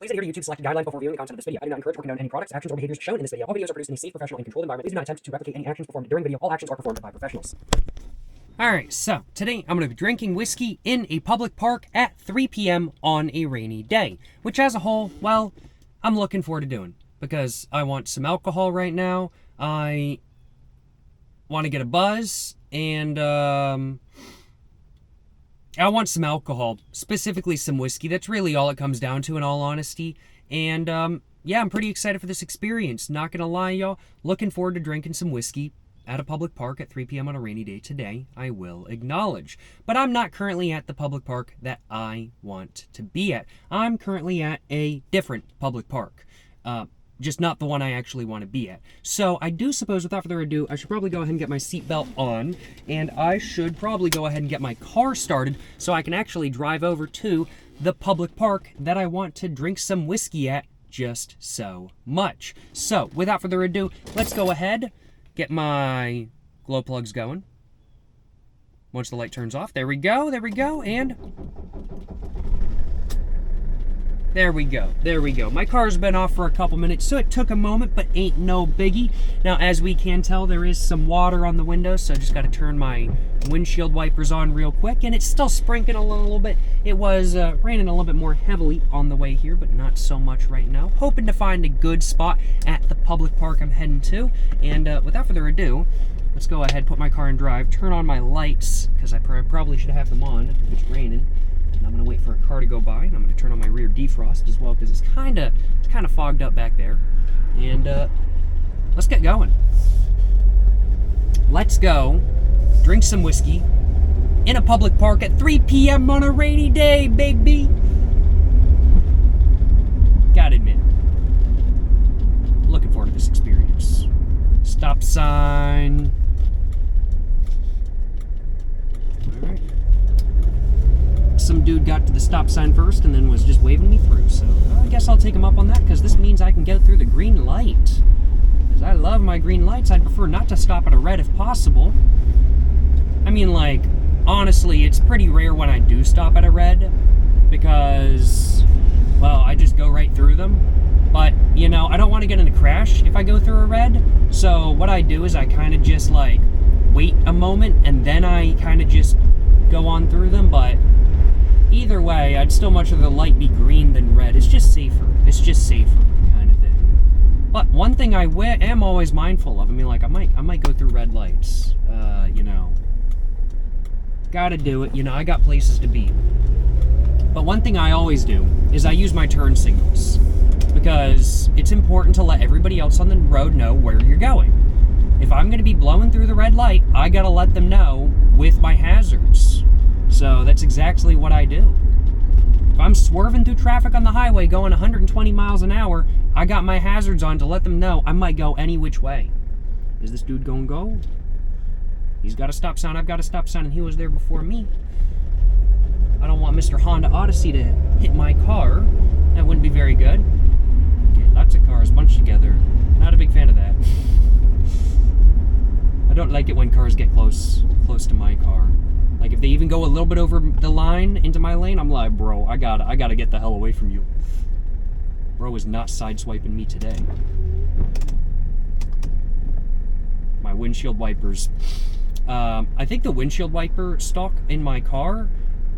Please adhere to YouTube's selected guidelines before viewing the content of this video. I do not encourage or condone any products, actions, or behaviors shown in this video. All videos are produced in a safe, professional, and controlled environment. Please do not attempt to replicate any actions performed during the video. All actions are performed by professionals. Alright, so today I'm going to be drinking whiskey in a public park at 3 p.m. on a rainy day. Which as a whole, well, I'm looking forward to doing. Because I want some alcohol right now. I want to get a buzz. And, I want some alcohol, specifically some whiskey. That's really all it comes down to, in all honesty. And, yeah, I'm pretty excited for this experience. Not gonna lie, y'all. Looking forward to drinking some whiskey at a public park at 3 p.m. on a rainy day today, I will acknowledge. But I'm not currently at the public park that I want to be at. I'm currently at a different public park. Just not the one I actually want to be at. So I do suppose, without further ado, I should probably go ahead and get my seatbelt on, and I should probably go ahead and get my car started so I can actually drive over to the public park that I want to drink some whiskey at just so much. So, without further ado, let's go ahead, get my glow plugs going. Once the light turns off, there we go, and there we go. My car's been off for a couple minutes, so it took a moment, but ain't no biggie. Now, as we can tell, there is some water on the window, so I just got to turn my windshield wipers on real quick, and it's still sprinkling a little bit. It was raining a little bit more heavily on the way here, but not so much right now. Hoping to find a good spot at the public park I'm heading to, and without further ado, let's go ahead, put my car in drive, turn on my lights, because I probably should have them on if it's raining. And I'm going to wait for a car to go by, and I'm going to turn on my rear defrost as well, because it's kind of fogged up back there. And let's get going. Let's go drink some whiskey in a public park at 3 p.m. on a rainy day, baby. Gotta admit, looking forward to this experience. Stop sign. All right. Some dude got to the stop sign first and then was just waving me through, so I guess I'll take him up on that, because this means I can get through the green light. Because I love my green lights. I'd prefer not to stop at a red if possible. I mean, like, honestly, it's pretty rare when I do stop at a red, because, well, I just go right through them. But, you know, I don't want to get in a crash if I go through a red, so what I do is I kind of just, like, wait a moment, and then I kind of just go on through them. But either way, I'd still much rather the light be green than red. It's just safer. Kind of thing. But one thing I am always mindful of, I mean, like, I might go through red lights. You know, gotta do it. You know, I got places to be. But one thing I always do is I use my turn signals, because it's important to let everybody else on the road know where you're going. If I'm going to be blowing through the red light, I gotta let them know with my hazards. So that's exactly what I do. If I'm swerving through traffic on the highway going 120 miles an hour, I got my hazards on to let them know I might go any which way. Is this dude gonna go? He's got a stop sign, I've got a stop sign, and he was there before me. I don't want Mr. Honda Odyssey to hit my car. That wouldn't be very good. Okay, lots of cars bunched together. Not a big fan of that. I don't like it when cars get close to my car. Like, if they even go a little bit over the line into my lane, I'm like, bro, I gotta get the hell away from you. Bro is not sideswiping me today. My windshield wipers. I think the windshield wiper stock in my car,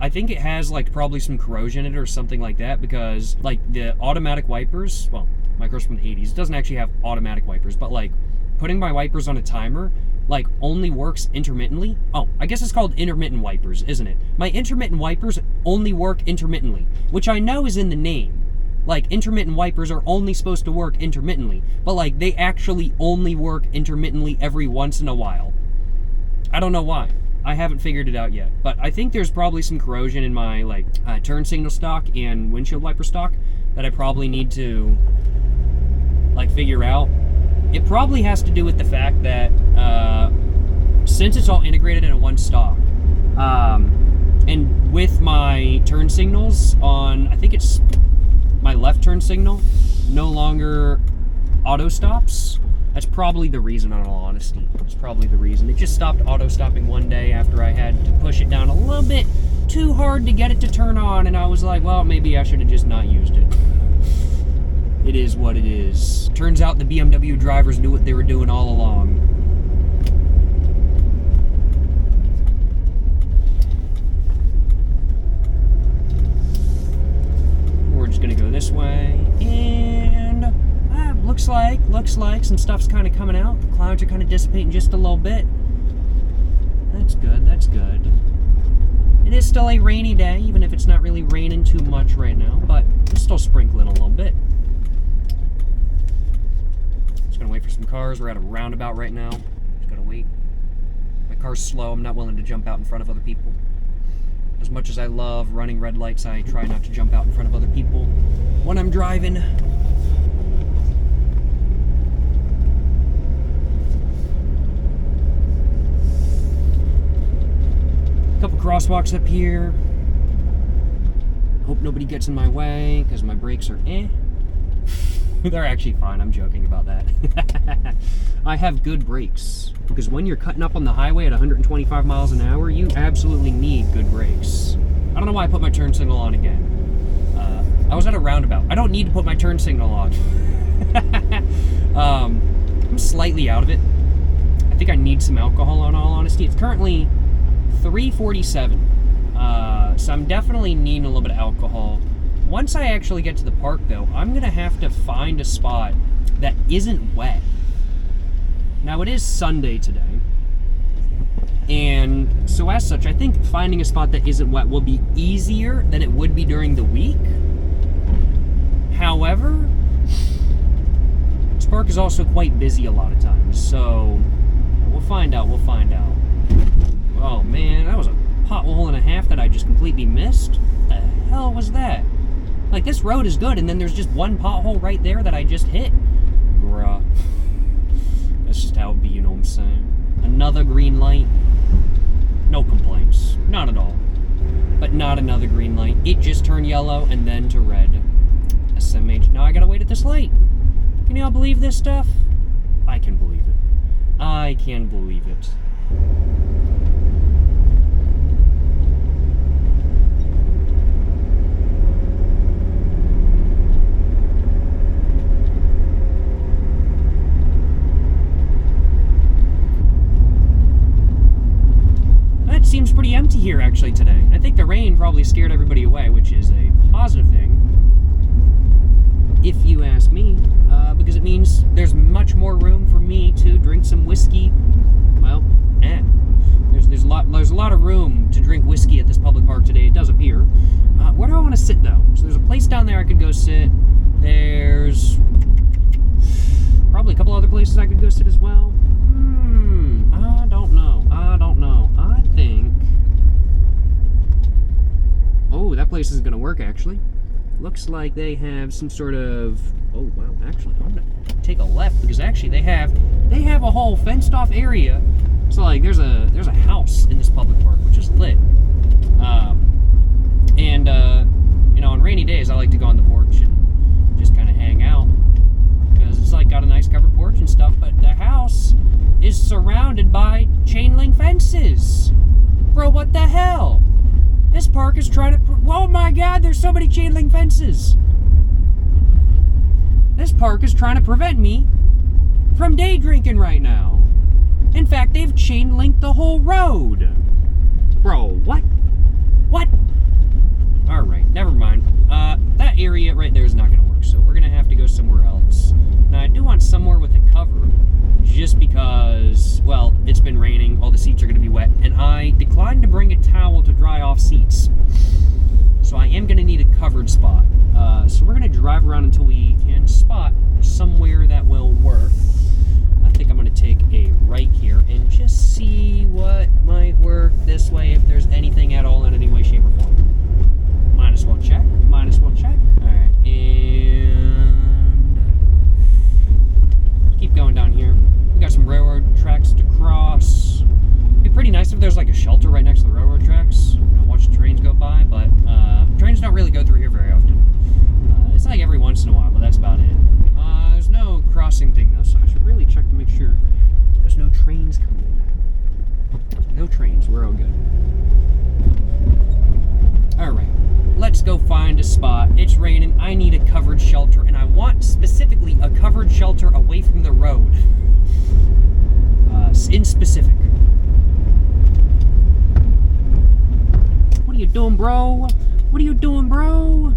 I think it has, like, probably some corrosion in it or something like that, because, like, the automatic wipers, well, my car's from the 80s, it doesn't actually have automatic wipers, but, like, putting my wipers on a timer, like, only works intermittently. Oh, I guess it's called intermittent wipers, isn't it? My intermittent wipers only work intermittently, which I know is in the name. Like, intermittent wipers are only supposed to work intermittently, but, like, they actually only work intermittently every once in a while. I don't know why. I haven't figured it out yet, but I think there's probably some corrosion in my, like, turn signal stock and windshield wiper stock that I probably need to, like, figure out. It probably has to do with the fact that since it's all integrated into one stock, and with my turn signals on, I think it's my left turn signal, no longer auto stops. That's probably the reason, in all honesty. It's probably the reason. It just stopped auto stopping one day after I had to push it down a little bit too hard to get it to turn on, and I was like, well, maybe I should have just not used it. It is what it is. Turns out the BMW drivers knew what they were doing all along. We're just gonna go this way, and looks like some stuff's kind of coming out. The clouds are kind of dissipating just a little bit. That's good, that's good. It is still a rainy day, even if it's not really raining too much right now, but it's still sprinkling a little bit. Just gonna wait for some cars. We're at a roundabout right now. Just gotta wait. My car's slow. I'm not willing to jump out in front of other people. As much as I love running red lights, I try not to jump out in front of other people when I'm driving. Couple crosswalks up here. Hope nobody gets in my way because my brakes are They're actually fine. I'm joking about that. I have good brakes because when you're cutting up on the highway at 125 miles an hour, you absolutely need good brakes. I don't know why I put my turn signal on again. I was at a roundabout. I don't need to put my turn signal on. I'm slightly out of it. I think I need some alcohol, in all honesty. It's currently 3:47, so I'm definitely needing a little bit of alcohol. Once I actually get to the park, though, I'm gonna have to find a spot that isn't wet. Now, it is Sunday today, and so as such, I think finding a spot that isn't wet will be easier than it would be during the week. However, this park is also quite busy a lot of times, so we'll find out, Oh man, that was a pothole and a half that I just completely missed. What the hell was that? Like, this road is good, and then there's just one pothole right there that I just hit. Bruh. That's just how it be, you know what I'm saying? Another green light. No complaints. Not at all. But not another green light. It just turned yellow and then to red. SMH. Now I gotta wait at this light. Can y'all believe this stuff? I can believe it. I can believe it. Seems pretty empty here actually today. I think the rain probably scared everybody away, which is a positive thing, if you ask me, because it means there's much more room for me to drink some whiskey. Well, there's a lot of room to drink whiskey at this public park today, it does appear. Where do I want to sit though? So there's a place down there I could go sit. There's probably a couple other places I could go sit as well. I don't know. I think... Oh, that place isn't going to work, actually. Looks like they have some sort of... Oh, wow, actually, I'm going to take a left, because actually they have a whole fenced-off area. So, like, there's a house in this public park, which is lit. You know, on rainy days, I like to go on the porch and just kind of hang out. Because it's, like, got a nice covered porch and stuff, but the house is surrounded by chain link fences. Bro, what the hell? This park is trying to... Oh my god, there's so many chain link fences. This park is trying to prevent me from day drinking right now. In fact, they've chain linked the whole road. Bro, what? What? Alright, never mind. That area right there is not going to work, so we're going to have to go somewhere else. Now, I do want somewhere with a cover, just because, well, it's been raining, all the seats are going to be wet, and I declined to bring a towel to dry off seats. So I am going to need a covered spot. So we're going to drive around until we can spot somewhere that will work. I think I'm going to take a right here and just see what might work this way, if there's anything at all in any way, shape, or form. Might as well check. Alright, and keep going down here. We got some railroad tracks to cross. It'd be pretty nice if there's like a shelter right next to the railroad tracks. You know, watch the trains go by, but trains don't really go through here very often. It's like every once in a while, but that's about it. There's no crossing thing though, so I should really check to make sure there's no trains coming. No trains, we're all good. Alright, let's go find a spot. It's raining, I need a covered shelter, and I want specific specific. What are you doing, bro? What are you doing, bro?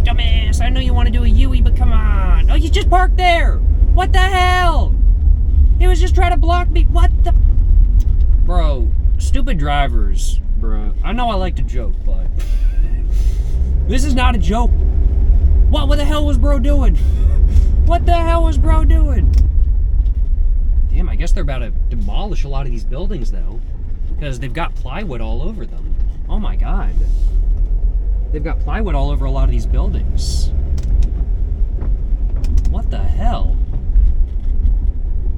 Dumbass, I know you want to do a Yui, but come on. Oh, you just parked there. What the hell? He was just trying to block me. What the... Bro, stupid drivers, bro. I know I like to joke, but... This is not a joke. What the hell was bro doing? What the hell was bro doing? Damn, I guess they're about to demolish a lot of these buildings, though. Because they've got plywood all over them. Oh my god. They've got plywood all over a lot of these buildings. What the hell?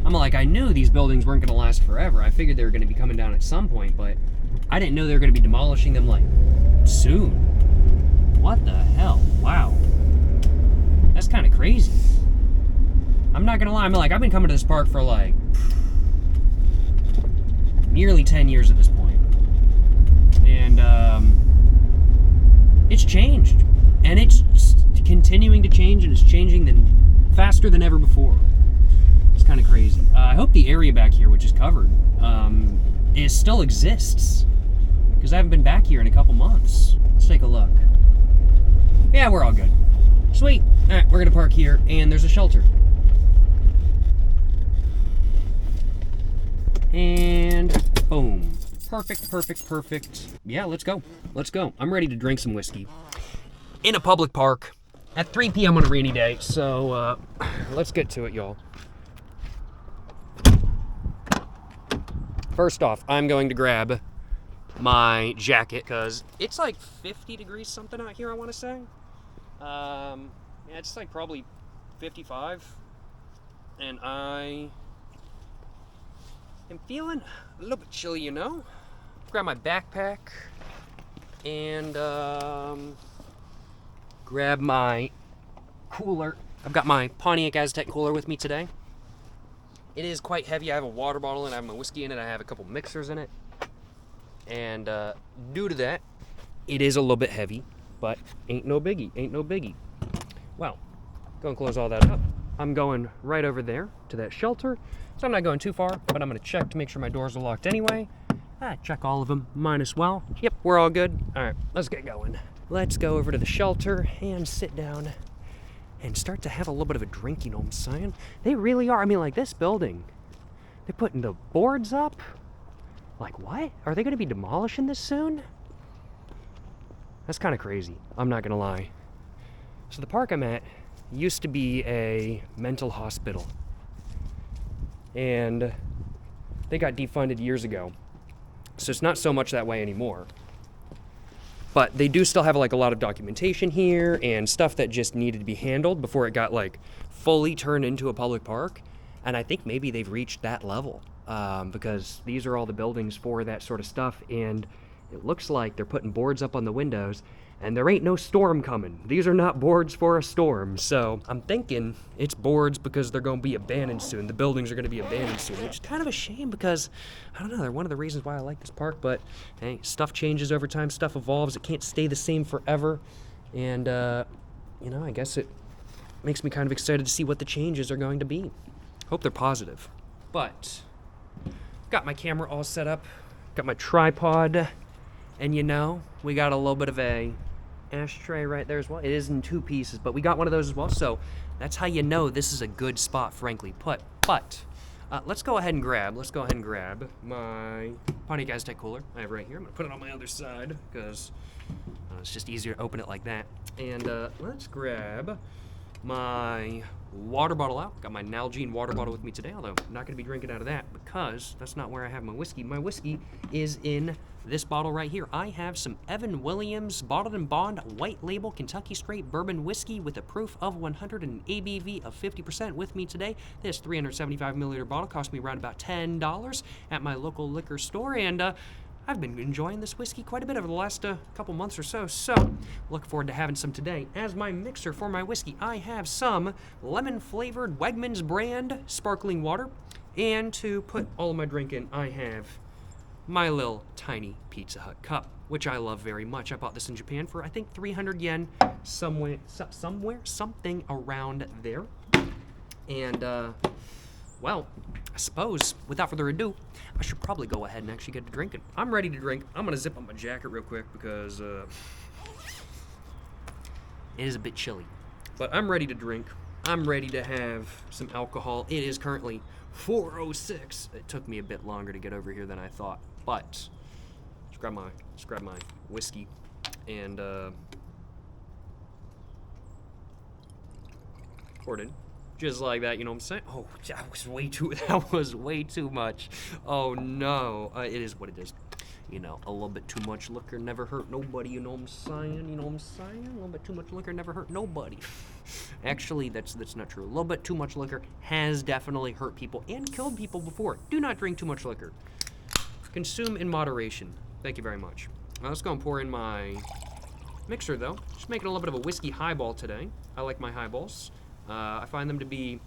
I'm like, I knew these buildings weren't going to last forever. I figured they were going to be coming down at some point, but I didn't know they were going to be demolishing them, like, soon. What the hell? Wow. That's kind of crazy. I'm not going to lie. I'm like, I've been coming to this park for, like, nearly 10 years at this point. And, it's changed. And it's continuing to change, and it's changing faster than ever before. It's kind of crazy. I hope the area back here, which is covered, still exists. Because I haven't been back here in a couple months. Let's take a look. Yeah, we're all good. Sweet. Alright, we're going to park here, and there's a shelter. And boom. Perfect, perfect, perfect. Yeah, let's go. Let's go. I'm ready to drink some whiskey. In a public park at 3 p.m. on a rainy day. So, let's get to it, y'all. First off, I'm going to grab my jacket because it's like 50 degrees something out here, I want to say. Yeah, it's like probably 55. And I am feeling a little bit chilly, you know? Grab my backpack and grab my cooler. I've got my Pontiac Aztec cooler with me today. It is quite heavy. I have a water bottle and I have my whiskey in it. I have a couple mixers in it. And due to that, it is a little bit heavy, but ain't no biggie, ain't no biggie. Well, go and close all that up. I'm going right over there to that shelter. So I'm not going too far, but I'm gonna check to make sure my doors are locked anyway. Check all of them, mine as well. Yep, we're all good. All right, let's get going. Let's go over to the shelter and sit down and start to have a little bit of a drink, you know what I'm saying? They really are. I mean, like this building, they're putting the boards up. Like what? Are they gonna be demolishing this soon? That's kind of crazy, I'm not gonna lie. So the park I'm at used to be a mental hospital. And they got defunded years ago. So it's not so much that way anymore. But they do still have like a lot of documentation here and stuff that just needed to be handled before it got like fully turned into a public park. And I think maybe they've reached that level because these are all the buildings for that sort of stuff. And it looks like they're putting boards up on the windows and there ain't no storm coming. These are not boards for a storm. So I'm thinking it's boards because they're going to be abandoned soon. The buildings are going to be abandoned soon, which is kind of a shame because, I don't know, they're one of the reasons why I like this park. But hey, stuff changes over time, stuff evolves. It can't stay the same forever. And, you know, I guess it makes me kind of excited to see what the changes are going to be. Hope they're positive. But, got my camera all set up, got my tripod, and you know, we got a little bit of a ashtray right there as well. It is in 2 pieces, but we got one of those as well, so that's how you know this is a good spot, frankly put. But let's go ahead and grab my Pontiac Aztec cooler I have right here. I'm gonna put it on my other side because it's just easier to open it like that. And let's grab my water bottle out. Got my Nalgene water bottle with me today, although I'm not gonna be drinking out of that because that's not where I have my whiskey. My whiskey is in this bottle right here. I have some Evan Williams Bottled and Bond White Label Kentucky Straight Bourbon Whiskey with a proof of 100 and an ABV of 50% with me today. This 375 milliliter bottle cost me around about $10 at my local liquor store, and I've been enjoying this whiskey quite a bit over the last couple months or so, so look forward to having some today. As my mixer for my whiskey, I have some lemon-flavored Wegmans brand sparkling water, and to put all of my drink in, I have my little tiny Pizza Hut cup, which I love very much. I bought this in Japan for, I think, 300 yen, something around there. And, well, I suppose, without further ado, I should probably go ahead and actually get to drinking. I'm ready to drink. I'm gonna zip up my jacket real quick because it is a bit chilly. But I'm ready to drink. I'm ready to have some alcohol. It is currently 4:06. It took me a bit longer to get over here than I thought, but let's grab my whiskey and pour it in. Just like that, you know what I'm saying? Oh, that was way too much. Oh no, it is what it is. You know, a little bit too much liquor never hurt nobody, you know what I'm saying? You know what I'm saying? A little bit too much liquor never hurt nobody. Actually, that's not true. A little bit too much liquor has definitely hurt people and killed people before. Do not drink too much liquor. Consume in moderation. Thank you very much. Now let's go and pour in my mixer though. Just making a little bit of a whiskey highball today. I like my highballs. I find them to be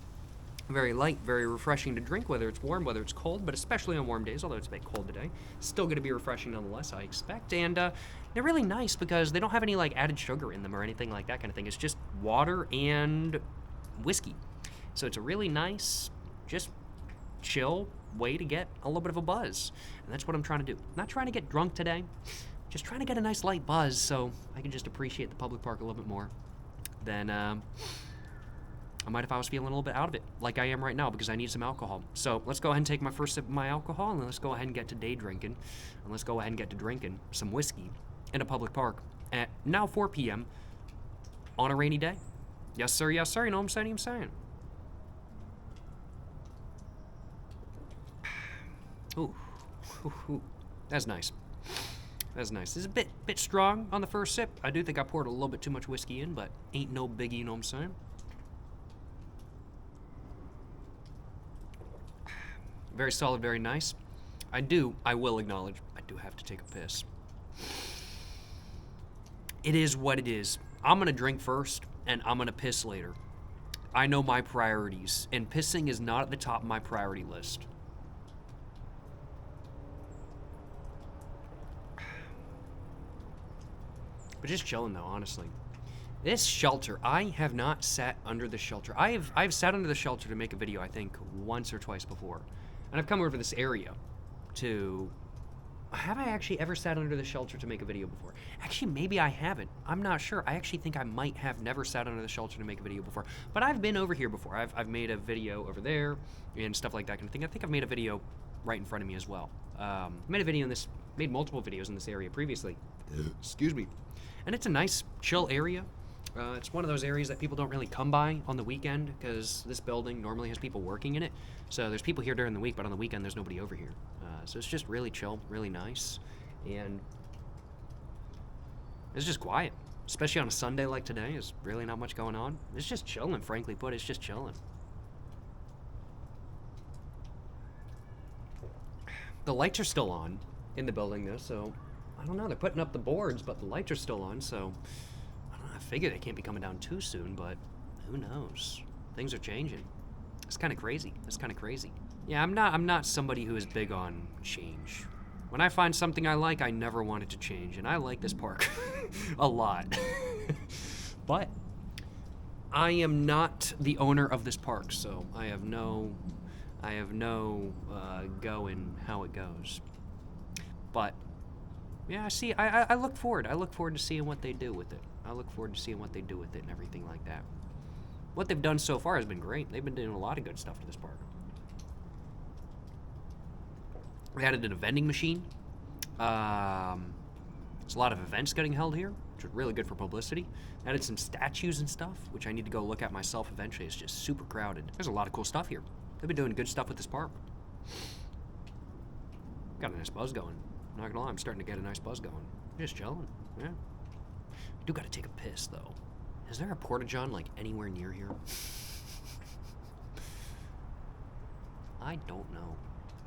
very light, very refreshing to drink, whether it's warm, whether it's cold, but especially on warm days, although it's a bit cold today. Still going to be refreshing nonetheless, I expect. And they're really nice because they don't have any like added sugar in them or anything like that kind of thing. It's just water and whiskey. So it's a really nice, just chill way to get a little bit of a buzz. And that's what I'm trying to do. I'm not trying to get drunk today, just trying to get a nice light buzz so I can just appreciate the public park a little bit more than I might if I was feeling a little bit out of it, like I am right now, because I need some alcohol. So let's go ahead and take my first sip of my alcohol, and then let's go ahead and get to day drinking, and let's go ahead and get to drinking some whiskey in a public park at now 4 p.m. on a rainy day. Yes, sir, you know what I'm saying, Ooh, that's nice. That's nice. It's a bit strong on the first sip. I do think I poured a little bit too much whiskey in, but ain't no biggie, you know what I'm saying? Very solid, very nice. I will acknowledge, I do have to take a piss. It is what it is. I'm gonna drink first, and I'm gonna piss later. I know my priorities, and pissing is not at the top of my priority list. But just chilling though, honestly. This shelter, I have not sat under the shelter. I've sat under the shelter to make a video, I think, once or twice before. And I've come over to this area to... Have I actually ever sat under the shelter to make a video before? Actually, maybe I haven't. I'm not sure. I actually think I might have never sat under the shelter to make a video before. But I've been over here before. I've made a video over there and stuff like that kind of thing. I think I've made a video right in front of me as well. Made multiple videos in this area previously. Excuse me. And it's a nice, chill area. It's one of those areas that people don't really come by on the weekend because this building normally has people working in it. So there's people here during the week, but on the weekend there's nobody over here. So it's just really chill, really nice, and it's just quiet. Especially on a Sunday like today, there's really not much going on. It's just chilling, frankly put, it's just chilling. The lights are still on in the building though, so I don't know, they're putting up the boards, but the lights are still on, so I figure they can't be coming down too soon, but who knows? Things are changing. It's kind of crazy. It's kind of crazy. Yeah, I'm not somebody who is big on change. When I find something I like, I never want it to change, and I like this park a lot. But I am not the owner of this park, so I have no go in how it goes. But yeah, I look forward. I look forward to seeing what they do with it. I look forward to seeing what they do with it and everything like that. What they've done so far has been great. They've been doing a lot of good stuff to this park. We added a vending machine. There's a lot of events getting held here, which is really good for publicity. Added some statues and stuff, which I need to go look at myself eventually. It's just super crowded. There's a lot of cool stuff here. They've been doing good stuff with this park. Got a nice buzz going. Not gonna lie, I'm starting to get a nice buzz going. Just chilling, yeah. I do gotta take a piss, though. Is there a porta-john, like, anywhere near here? I don't know.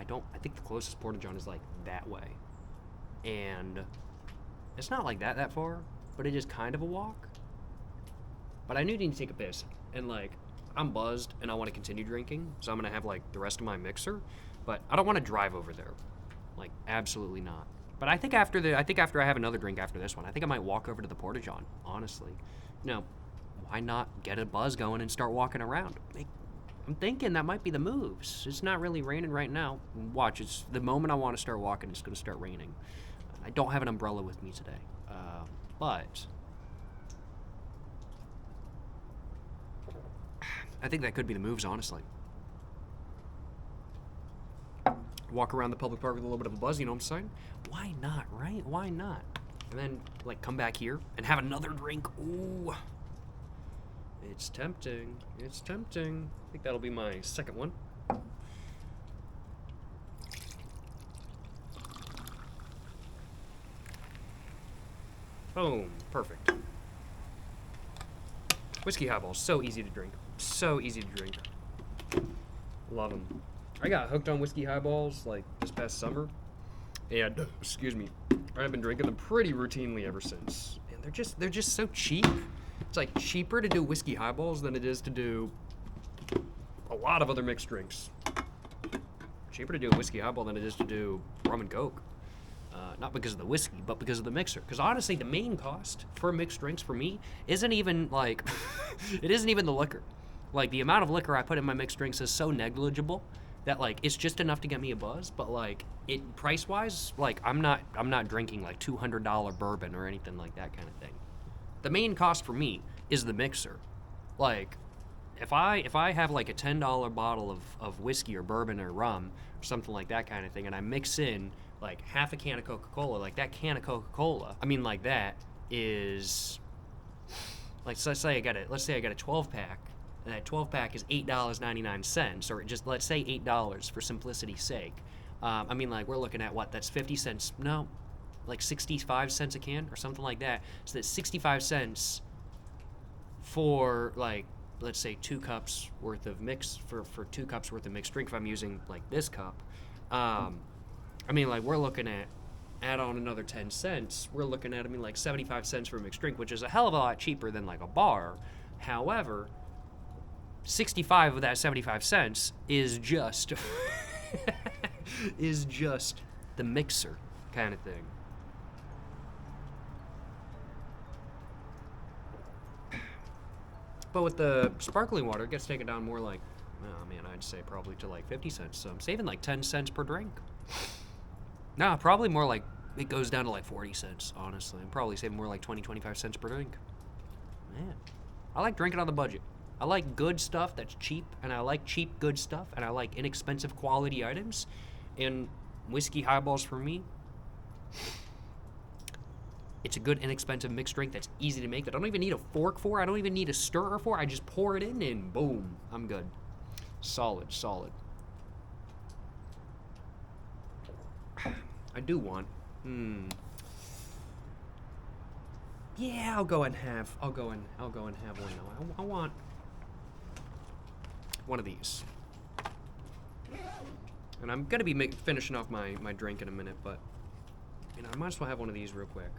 I think the closest porta-john is, like, that way. And it's not, like, that far, but it is kind of a walk. But I need to take a piss. And, like, I'm buzzed, and I want to continue drinking, so I'm gonna have, like, the rest of my mixer. But I don't want to drive over there. Like, absolutely not. But I think after I have another drink after this one, I think I might walk over to the porta-john, honestly. You know, why not get a buzz going and start walking around? I'm thinking that might be the moves. It's not really raining right now. Watch, it's the moment I want to start walking, it's going to start raining. I don't have an umbrella with me today, but I think that could be the moves, honestly. Walk around the public park with a little bit of a buzz, you know what I'm saying? Why not, right? Why not? And then, like, come back here and have another drink. Ooh. It's tempting. It's tempting. I think that'll be my second one. Boom. Perfect. Whiskey highballs. So easy to drink. So easy to drink. Love them. I got hooked on whiskey highballs, like, this past summer. And, excuse me, I've been drinking them pretty routinely ever since. And they're just so cheap. It's like cheaper to do whiskey highballs than it is to do a lot of other mixed drinks. Cheaper to do a whiskey highball than it is to do rum and coke. Not because of the whiskey, but because of the mixer. Because honestly, the main cost for mixed drinks for me isn't even like, it isn't even the liquor. Like, the amount of liquor I put in my mixed drinks is so negligible that, like, it's just enough to get me a buzz. But, like, it price-wise, like, I'm not drinking like $200 bourbon or anything like that kind of thing. The main cost for me is the mixer. Like, if I have like a $10 bottle of whiskey or bourbon or rum or something like that kind of thing, and I mix in like half a can of Coca-Cola, like that can of Coca-Cola, I mean, like, that is, like, so let's say I got a 12-pack, and that 12-pack is $8.99, or just, let's say $8 for simplicity's sake. I mean, like, we're looking at what, that's 50 cents, no, like 65 cents a can or something like that. So that's 65 cents for, like, let's say 2 cups worth of mix, for 2 cups worth of mixed drink if I'm using, like, this cup. I mean, like, we're looking at, add on another 10 cents, we're looking at, I mean, like, 75 cents for a mixed drink, which is a hell of a lot cheaper than, like, a bar. However, 65 of that 75 cents is just, is just the mixer kind of thing. But with the sparkling water, it gets taken down more like, oh man, I'd say probably to like 50 cents. So I'm saving like 10 cents per drink. Nah, probably more like, it goes down to like 40 cents, honestly. I'm probably saving more like 20, 25 cents per drink. Man, I like drinking on the budget. I like good stuff that's cheap, and I like cheap good stuff, and I like inexpensive quality items. And whiskey highballs for me, it's a good, inexpensive mixed drink that's easy to make, that I don't even need a fork for. I don't even need a stirrer for. I just pour it in, and boom, I'm good. Solid, solid. I do want, yeah, I'll go and have one now. I want one of these. And I'm gonna be finishing off my drink in a minute, but, you know, I might as well have one of these real quick.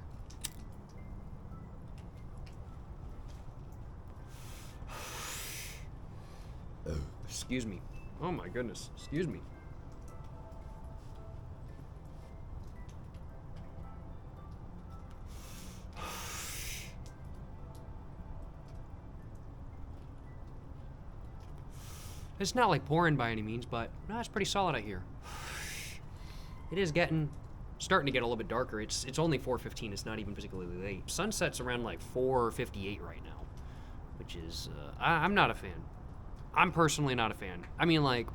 Excuse me. Oh my goodness. Excuse me. It's not like pouring by any means, but no, it's pretty solid out here. It is starting to get a little bit darker. It's only 4:15. It's not even particularly late. Sunset's around like 4:58 right now, which is I'm not a fan. I'm personally not a fan. I mean, like,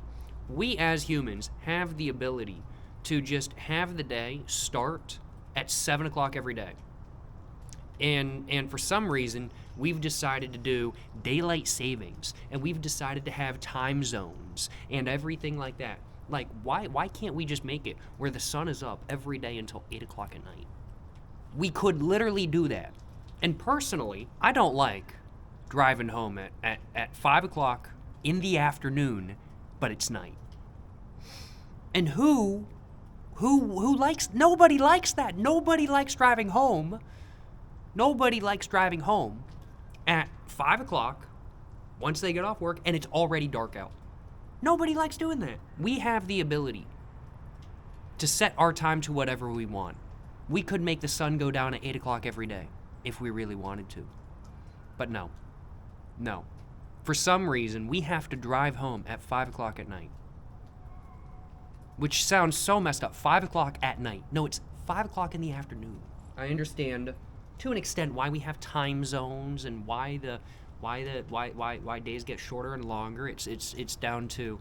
we as humans have the ability to just have the day start at 7 o'clock every day. And for some reason, we've decided to do daylight savings, and we've decided to have time zones and everything like that. Like, why can't we just make it where the sun is up every day until 8 o'clock at night? We could literally do that. And personally, I don't like driving home at 5 o'clock in the afternoon, but it's night. And who likes, nobody likes that. Nobody likes driving home. Nobody likes driving home at 5 o'clock once they get off work and it's already dark out. Nobody likes doing that. We have the ability to set our time to whatever we want. We could make the sun go down at 8 o'clock every day if we really wanted to. But no. for some reason, we have to drive home at 5 o'clock at night. Which sounds so messed up. 5 o'clock at night. No, it's 5 o'clock in the afternoon. I understand, to an extent, why we have time zones and why days get shorter and longer. It's down to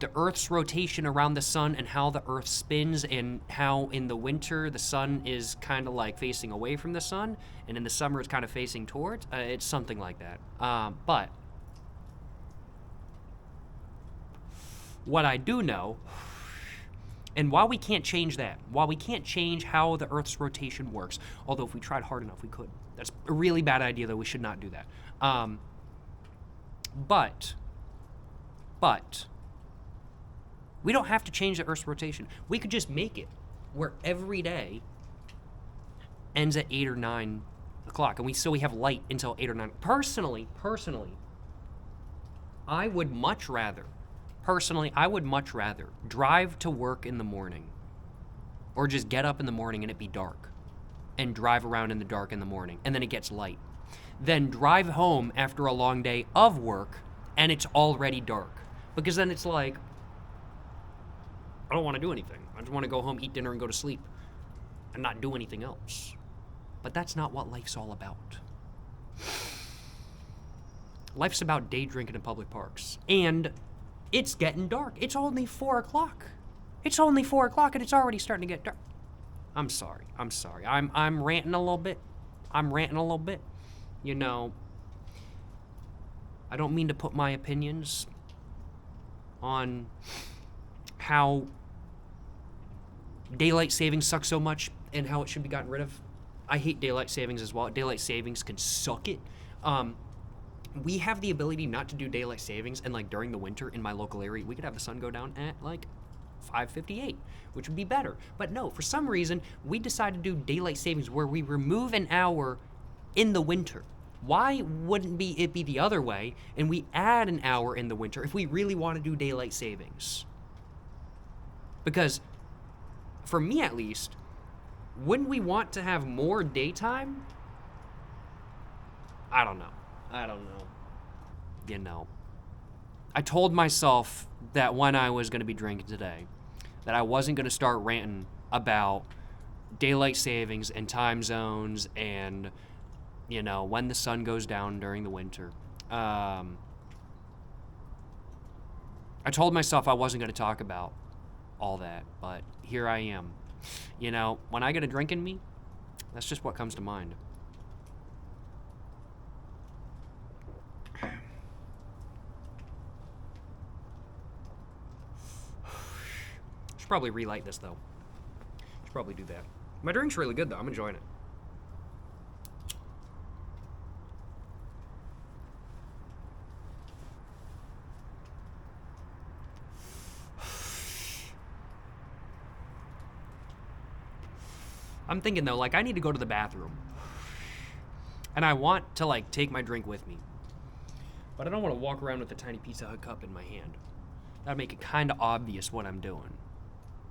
the Earth's rotation around the sun and how the Earth spins, and how in the winter the sun is kind of like facing away from the sun, and in the summer it's kind of facing towards. It's something like that. But what I do know, and while we can't change that, while we can't change how the Earth's rotation works, although if we tried hard enough we could. That's a really bad idea, though. We should not do that. But we don't have to change the Earth's rotation. We could just make it where every day ends at 8 or 9 o'clock, and we have light until 8 or 9. Personally, I would much rather drive to work in the morning, or just get up in the morning and it be dark, and drive around in the dark in the morning, and then it gets light, than drive home after a long day of work and it's already dark. Because then it's like, I don't want to do anything. I just want to go home, eat dinner, and go to sleep, and not do anything else. But that's not what life's all about. Life's about day drinking in public parks. And it's getting dark. It's only 4 o'clock. It's only 4 o'clock and it's already starting to get dark. I'm sorry. I'm ranting a little bit. You know, I don't mean to put my opinions on how daylight savings sucks so much and how it should be gotten rid of. I hate daylight savings as well. Daylight savings can suck it. We have the ability not to do daylight savings, and like during the winter in my local area, we could have the sun go down at like 5:58, which would be better. But no, for some reason, we decided to do daylight savings where we remove an hour in the winter. Why wouldn't it be the other way, and we add an hour in the winter if we really want to do daylight savings? Because, for me at least, wouldn't we want to have more daytime? I don't know. You know, I told myself that when I was going to be drinking today, that I wasn't going to start ranting about daylight savings and time zones and, you know, when the sun goes down during the winter. I told myself I wasn't going to talk about all that, but here I am. You know, when I get a drink in me, that's just what comes to mind. Should probably relight this, though. Should probably do that. My drink's really good, though. I'm enjoying it. I'm thinking, though, like, I need to go to the bathroom. And I want to, like, take my drink with me. But I don't want to walk around with a tiny Pizza Hut cup in my hand. That'd make it kind of obvious what I'm doing.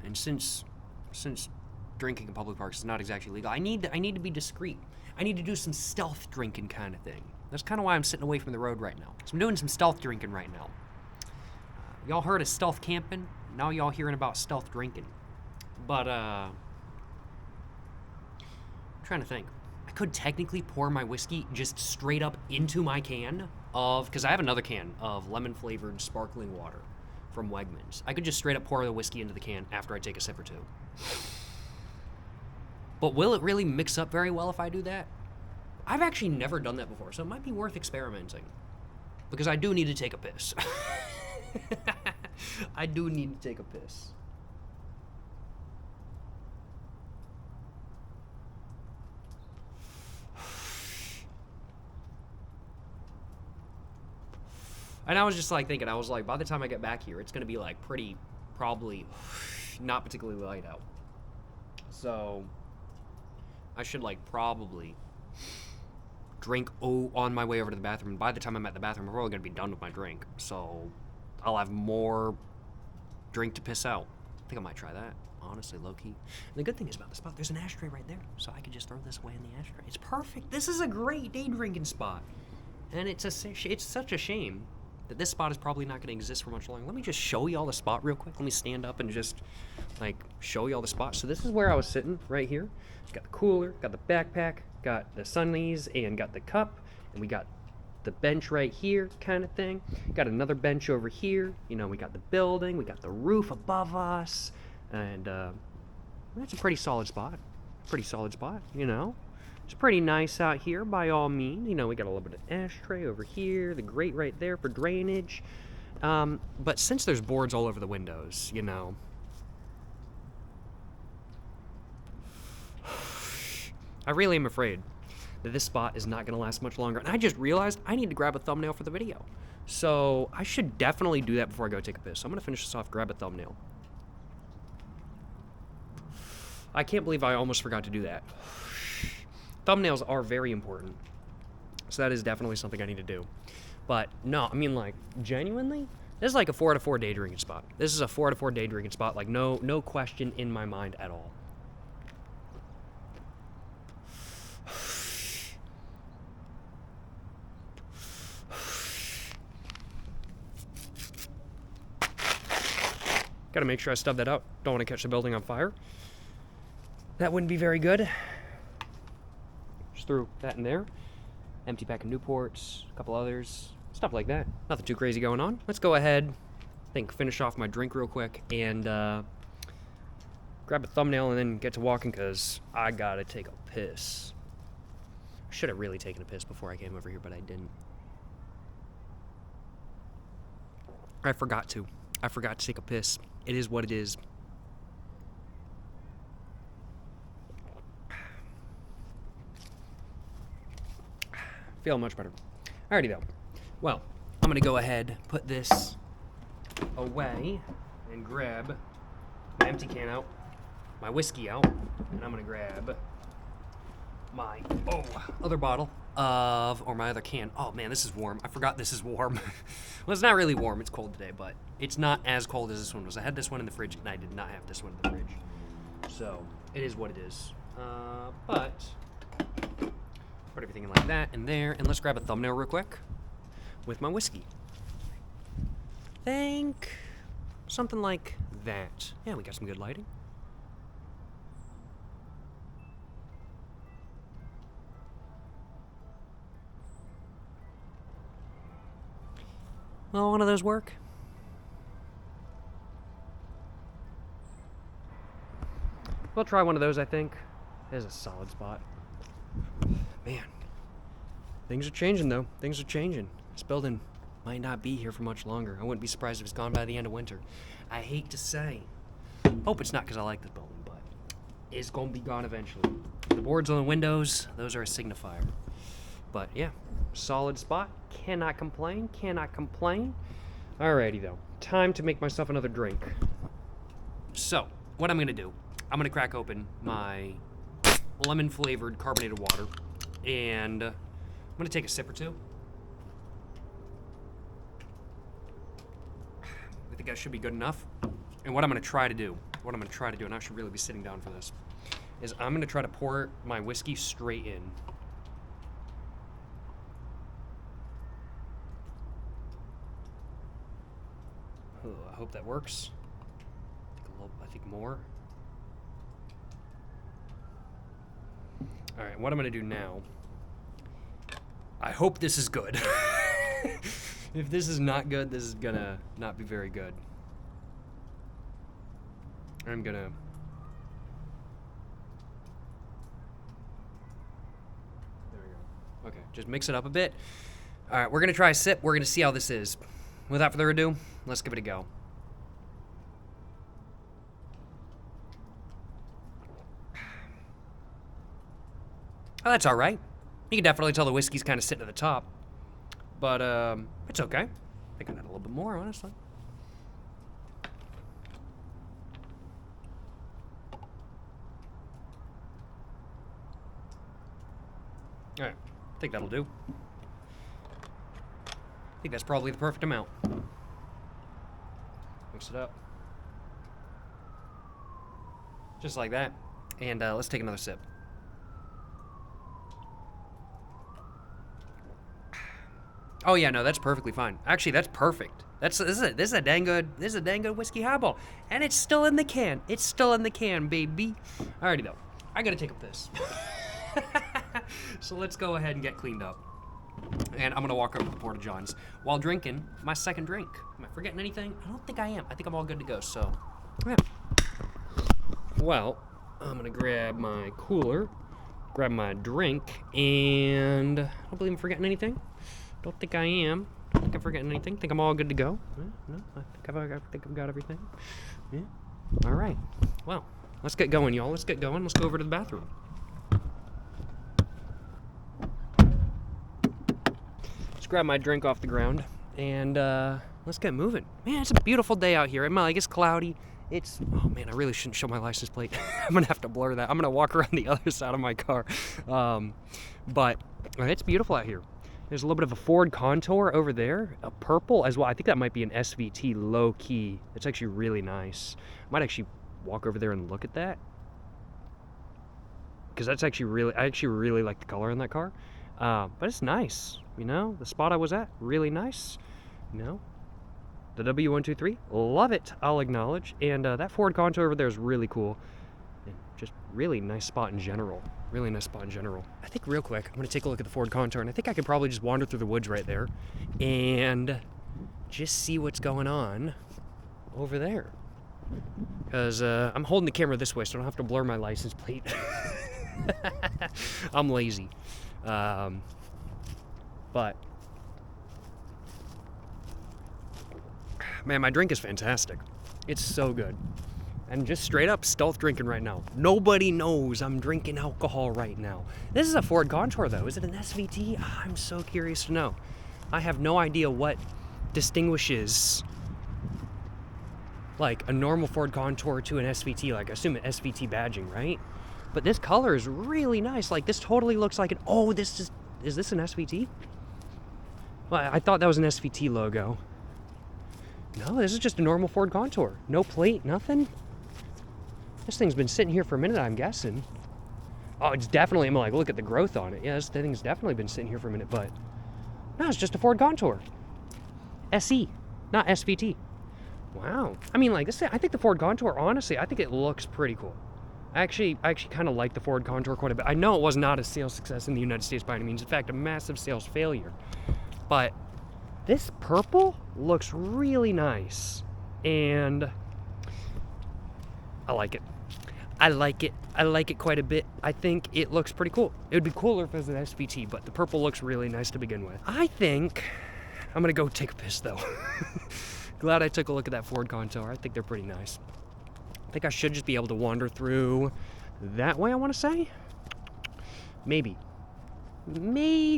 And since drinking in public parks is not exactly legal, I need to be discreet. I need to do some stealth drinking kind of thing. That's kind of why I'm sitting away from the road right now. So I'm doing some stealth drinking right now. Y'all heard of stealth camping? Now y'all hearing about stealth drinking. But, I'm trying to think. I could technically pour my whiskey just straight up into my can of, because I have another can of lemon-flavored sparkling water from Wegmans. I could just straight up pour the whiskey into the can after I take a sip or two. But will it really mix up very well if I do that? I've actually never done that before, so it might be worth experimenting. Because I do need to take a piss. I do need to take a piss. And I was just like thinking, I was like, by the time I get back here, it's going to be like probably not particularly light out. So I should like probably drink on my way over to the bathroom. And by the time I'm at the bathroom, I'm probably going to be done with my drink. So I'll have more drink to piss out. think I might try that, honestly, low-key. And the good thing is about this spot, there's an ashtray right there, so I could just throw this away in the ashtray. It's perfect. This is a great day drinking spot. And it's such a shame that this spot is probably not going to exist for much longer. Let me just show you all the spot real quick. Let me stand up and just, like, show you all the spots. So this is where I was sitting, right here. Got the cooler, got the backpack, got the sunnies, and got the cup, and we got the bench right here, kind of thing. Got another bench over here. You know, we got the building, we got the roof above us, and that's a pretty solid spot. Pretty solid spot, you know. It's pretty nice out here by all means. You know, we got a little bit of ashtray over here, the grate right there for drainage. But since there's boards all over the windows, you know, I really am afraid that this spot is not going to last much longer. And I just realized I need to grab a thumbnail for the video. So I should definitely do that before I go take a piss. So I'm going to finish this off, grab a thumbnail. I can't believe I almost forgot to do that. Thumbnails are very important. So that is definitely something I need to do. But no, I mean, like, genuinely, this is like a 4 out of 4 day drinking spot. This is a 4 out of 4 day drinking spot. Like, no question in my mind at all. Gotta make sure I stub that out. Don't want to catch the building on fire. That wouldn't be very good. Just threw that in there. Empty pack of Newports, a couple others, stuff like that. Nothing too crazy going on. Let's go ahead, finish off my drink real quick and grab a thumbnail and then get to walking because I gotta take a piss. I should have really taken a piss before I came over here, but I didn't. I forgot to take a piss. It is what it is. Feel much better. Alrighty though. Well, I'm gonna go ahead, put this away, and grab my empty can out, my whiskey out, and I'm gonna grab my other bottle or my other can. Oh man, this is warm. I forgot this is warm. Well, it's not really warm. It's cold today, but it's not as cold as this one was. I had this one in the fridge, and I did not have this one in the fridge. So it is what it is. But put everything in like that and there, and let's grab a thumbnail real quick with my whiskey. Think something like that. Yeah, we got some good lighting. Will one of those work? We'll try one of those, I think. There's a solid spot. Man, things are changing though. Things are changing. This building might not be here for much longer. I wouldn't be surprised if it's gone by the end of winter. I hate to say. Hope it's not because I like this building, but it's going to be gone eventually. The boards on the windows, those are a signifier. But yeah, solid spot. Cannot complain. Cannot complain. Alrighty though. Time to make myself another drink. So, what I'm going to do, I'm going to crack open my lemon-flavored carbonated water. And I'm going to take a sip or two. I think that should be good enough. And what I'm going to try to do, and I should really be sitting down for this, is I'm going to try to pour my whiskey straight in. I hope that works. I think more. All right, what I'm going to do now, I hope this is good. If this is not good, this is going to not be very good. I'm going to... There we go. Okay, just mix it up a bit. All right, we're going to try a sip. We're going to see how this is. Without further ado, let's give it a go. Oh, that's all right. You can definitely tell the whiskey's kind of sitting at the top. But, it's okay. I think I need a little bit more, honestly. All right. I think that'll do. I think that's probably the perfect amount. Mix it up. Just like that. And let's take another sip. Oh yeah, no, that's perfectly fine. Actually, that's perfect. This is a dang good whiskey highball, and it's still in the can. It's still in the can, baby. Alrighty though, I gotta take a piss. So let's go ahead and get cleaned up, and I'm gonna walk over to the Porta Johns while drinking my second drink. Am I forgetting anything? I don't think I am. I think I'm all good to go. So, yeah. Well, I'm gonna grab my cooler, grab my drink, and I don't believe I'm forgetting anything. Don't think I am. Don't think I'm forgetting anything. Think I'm all good to go. No, I think I've got everything. Yeah. All right. Well, let's get going, y'all. Let's get going. Let's go over to the bathroom. Let's grab my drink off the ground and let's get moving. Man, it's a beautiful day out here. Like, it's cloudy. Oh man, I really shouldn't show my license plate. I'm gonna have to blur that. I'm gonna walk around the other side of my car. But it's beautiful out here. There's a little bit of a Ford Contour over there, a purple as well. I think that might be an SVT low key. It's actually really nice. Might actually walk over there and look at that, because that's actually I actually really like the color in that car. But it's nice, you know. The spot I was at, really nice, you know. The W123, love it, I'll acknowledge. And that Ford Contour over there is really cool. And just really nice spot in general. Really nice spot in general. I think real quick, I'm gonna take a look at the Ford Contour, and I think I could probably just wander through the woods right there and just see what's going on over there. Because I'm holding the camera this way, so I don't have to blur my license plate. I'm lazy. But man, my drink is fantastic. It's so good. I'm just straight up stealth drinking right now. Nobody knows I'm drinking alcohol right now. This is a Ford Contour though. Is it an SVT? I'm so curious to know. I have no idea what distinguishes like a normal Ford Contour to an SVT. Like, I assume an SVT badging, right? But this color is really nice. Like, this totally looks like is this an SVT? Well, I thought that was an SVT logo. No, this is just a normal Ford Contour. No plate, nothing. This thing's been sitting here for a minute, I'm guessing. Oh, it's definitely, I'm like, look at the growth on it. Yeah, this thing's definitely been sitting here for a minute, but no, it's just a Ford Contour. SE, not SVT. Wow. I mean, like, I think the Ford Contour, honestly, I think it looks pretty cool. I actually kind of like the Ford Contour quite a bit. I know it was not a sales success in the United States by any means. In fact, a massive sales failure. But this purple looks really nice, and I like it. I like it. I like it quite a bit. I think it looks pretty cool. It would be cooler if it was an SVT, but the purple looks really nice to begin with. I think I'm gonna go take a piss though. Glad I took a look at that Ford Contour. I think they're pretty nice. I think I should just be able to wander through that way, I want to say. Maybe. Maybe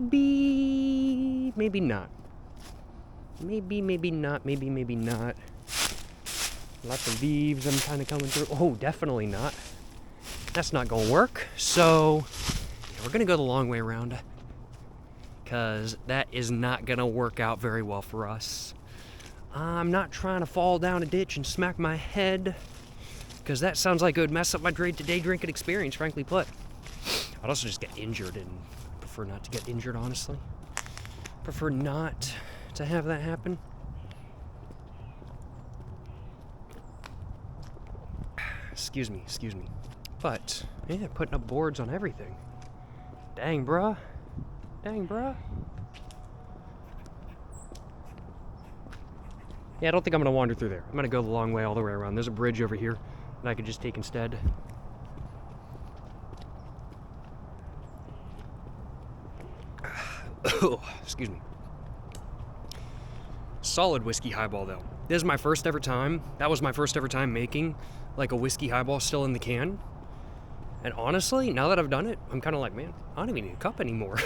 not. Maybe not. Lots of leaves I'm kind of coming through. Oh, definitely not. That's not gonna work. So yeah, we're gonna go the long way around, because that is not gonna work out very well for us. I'm not trying to fall down a ditch and smack my head, because that sounds like it would mess up my day drinking experience, frankly put. I'd also just get injured, and I prefer not to get injured, honestly. Prefer not to have that happen. Excuse me. But, yeah, putting up boards on everything. Dang, bruh. Yeah, I don't think I'm gonna wander through there. I'm gonna go the long way all the way around. There's a bridge over here that I could just take instead. Excuse me. Solid whiskey highball though. This is my first ever time. That was my first ever time making like a whiskey highball still in the can. And honestly, now that I've done it, I'm kind of like, man, I don't even need a cup anymore.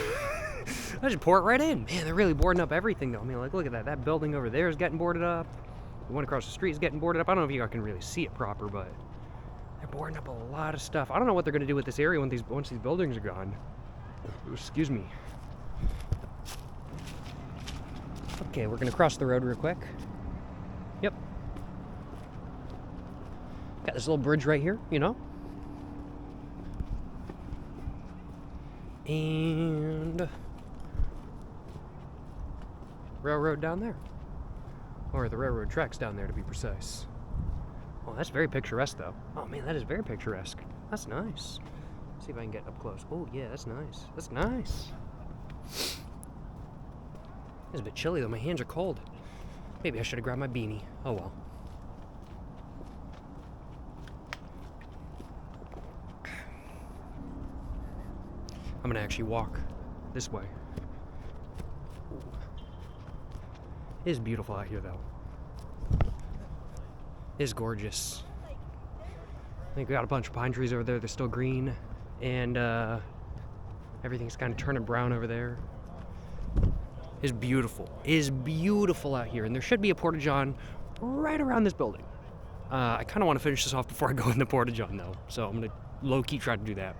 I just pour it right in. Man, they're really boarding up everything though. I mean, like, look at that. That building over there is getting boarded up. The one across the street is getting boarded up. I don't know if you guys can really see it proper, but they're boarding up a lot of stuff. I don't know what they're going to do with this area once these buildings are gone. Excuse me. Okay, we're going to cross the road real quick. Yep. Got this little bridge right here, you know. And railroad down there. Or the railroad tracks down there, to be precise. Oh, that's very picturesque, though. Oh, man, that is very picturesque. That's nice. Let's see if I can get up close. Oh, yeah, that's nice. That's nice. It's a bit chilly, though. My hands are cold. Maybe I should have grabbed my beanie. Oh, well. I'm gonna actually walk this way. It is beautiful out here, though. It is gorgeous. I think we got a bunch of pine trees over there. They're still green, and everything's kind of turning brown over there. It's beautiful. It is beautiful out here, and there should be a porta-john right around this building. I kind of want to finish this off before I go in the porta-john, though, so I'm gonna low-key try to do that.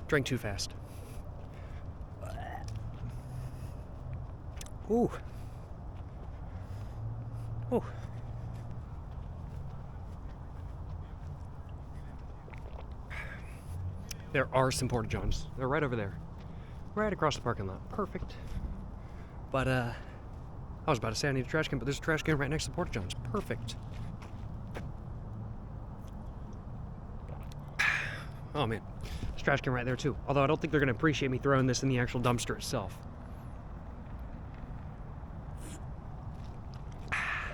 Drank too fast. Ooh. Ooh. There are some porta-johns. They're right over there. Right across the parking lot. Perfect. But, I was about to say I need a trash can, but there's a trash can right next to the porta-johns. Perfect. Oh, man. There's a trash can right there, too. Although I don't think they're going to appreciate me throwing this in the actual dumpster itself.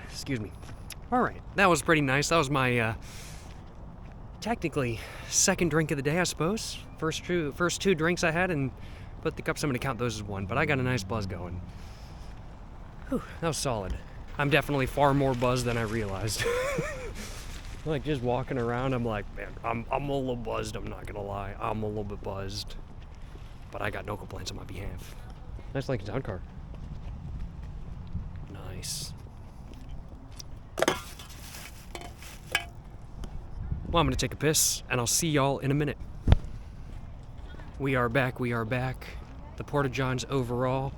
Excuse me. All right. That was pretty nice. That was my, technically, second drink of the day, I suppose. First two drinks I had, and put the cups, I'm going to count those as one. But I got a nice buzz going. Whew, that was solid. I'm definitely far more buzzed than I realized. Like, just walking around, I'm like, man, I'm a little buzzed, I'm not gonna lie. I'm a little bit buzzed. But I got no complaints on my behalf. Nice Lincoln Town car. Nice. Well, I'm gonna take a piss, and I'll see y'all in a minute. We are back, we are back. The porta-johns overall,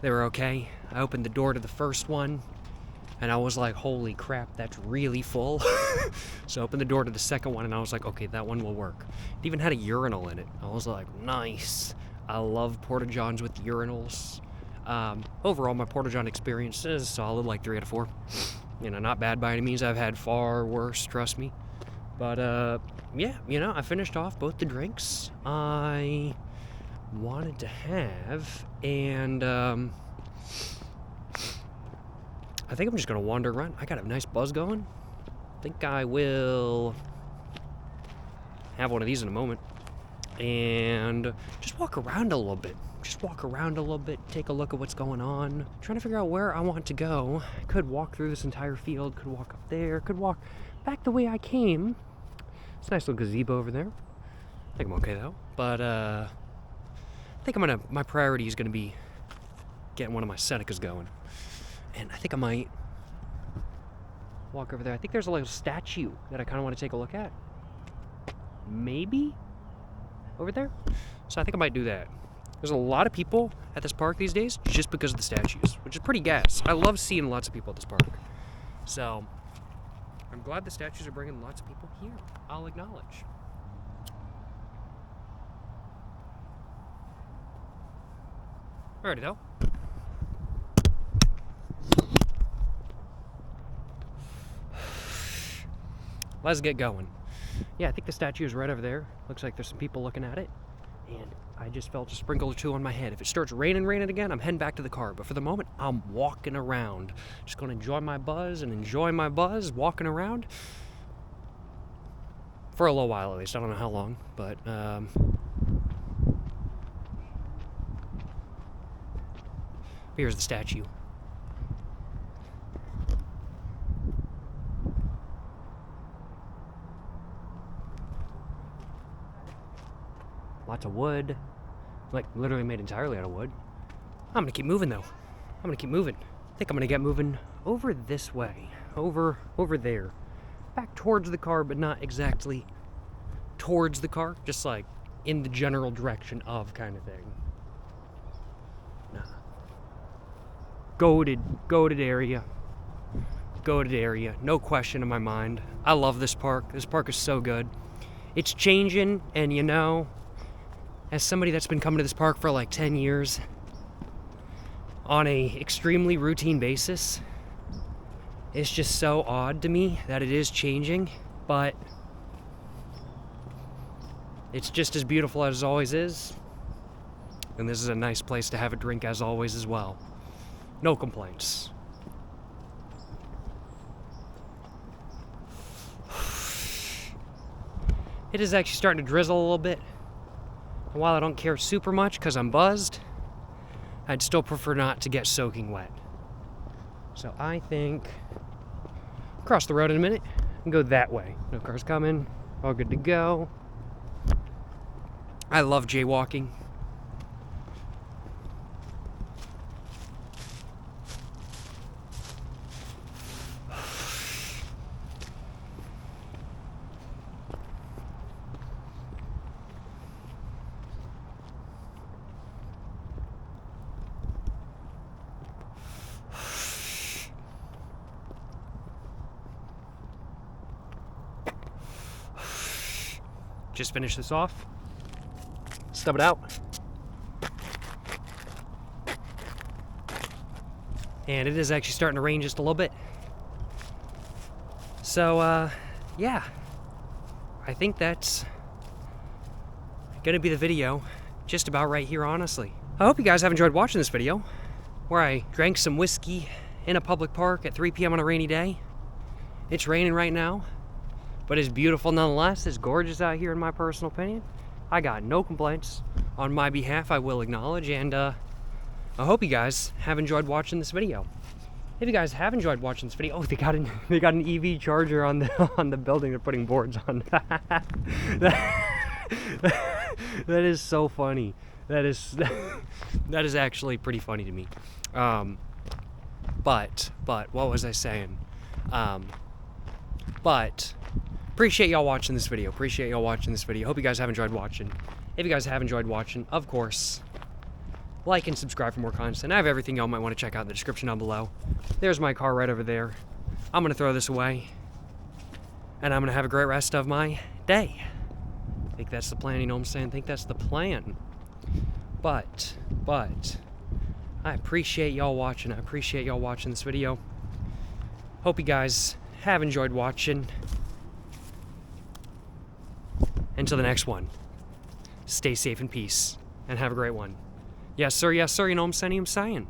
they were okay. I opened the door to the first one, and I was like, holy crap, that's really full. So I opened the door to the second one, and I was like, okay, that one will work. It even had a urinal in it. I was like, nice. I love porta-johns with urinals. Overall, my porta-john experience is solid, like 3 out of 4. You know, not bad by any means. I've had far worse, trust me. But, yeah, you know, I finished off both the drinks I wanted to have, and, I think I'm just gonna wander around. I got a nice buzz going. I think I will have one of these in a moment. And just walk around a little bit. Just walk around a little bit, take a look at what's going on. Trying to figure out where I want to go. I could walk through this entire field, could walk up there, could walk back the way I came. It's a nice little gazebo over there. I think I'm okay though. But I think my priority is gonna be getting one of my Senecas going. And I think I might walk over there. I think there's a little statue that I kind of want to take a look at. Maybe? Over there? So I think I might do that. There's a lot of people at this park these days just because of the statues, which is pretty gas. I love seeing lots of people at this park. So I'm glad the statues are bringing lots of people here. I'll acknowledge. Alrighty though. Let's get going. Yeah, I think the statue is right over there. Looks like there's some people looking at it. And I just felt a sprinkle or two on my head. If it starts raining again, I'm heading back to the car. But for the moment, I'm walking around. Just going to enjoy my buzz, walking around. For a little while, at least. I don't know how long, but, here's the statue. Lots of wood. Like, literally made entirely out of wood. I'm gonna keep moving, though. I'm gonna keep moving. I think I'm gonna get moving over this way. Over there. Back towards the car, but not exactly towards the car. Just, like, in the general direction of kind of thing. Nah. Goated area. goated area, no question in my mind. I love this park. This park is so good. It's changing, and you know, as somebody that's been coming to this park for like 10 years on a extremely routine basis, it's just so odd to me that it is changing, but it's just as beautiful as it always is. And this is a nice place to have a drink as always as well. No complaints. It is actually starting to drizzle a little bit. And while I don't care super much because I'm buzzed, I'd still prefer not to get soaking wet. So I think cross the road in a minute and go that way. No cars coming, all good to go. I love jaywalking. Just finish this off. Stub it out. And it is actually starting to rain just a little bit. So, yeah. I think that's gonna be the video just about right here, honestly. I hope you guys have enjoyed watching this video, where I drank some whiskey in a public park at 3 p.m. on a rainy day. It's raining right now, but it's beautiful nonetheless. It's gorgeous out here in my personal opinion. I got no complaints on my behalf, I will acknowledge, and I hope you guys have enjoyed watching this video. If you guys have enjoyed watching this video, oh, they got an EV charger on the building they're putting boards on. That is so funny. That is actually pretty funny to me. But what was I saying? But appreciate y'all watching this video. Hope you guys have enjoyed watching. If you guys have enjoyed watching, of course, like and subscribe for more content. I have everything y'all might want to check out in the description down below. There's my car right over there. I'm gonna throw this away, and I'm gonna have a great rest of my day. I think that's the plan, you know what I'm saying? I think that's the plan. But I appreciate y'all watching. I appreciate y'all watching this video. Hope you guys have enjoyed watching. Until the next one, stay safe in peace and have a great one. Yes, sir, you know what I'm saying?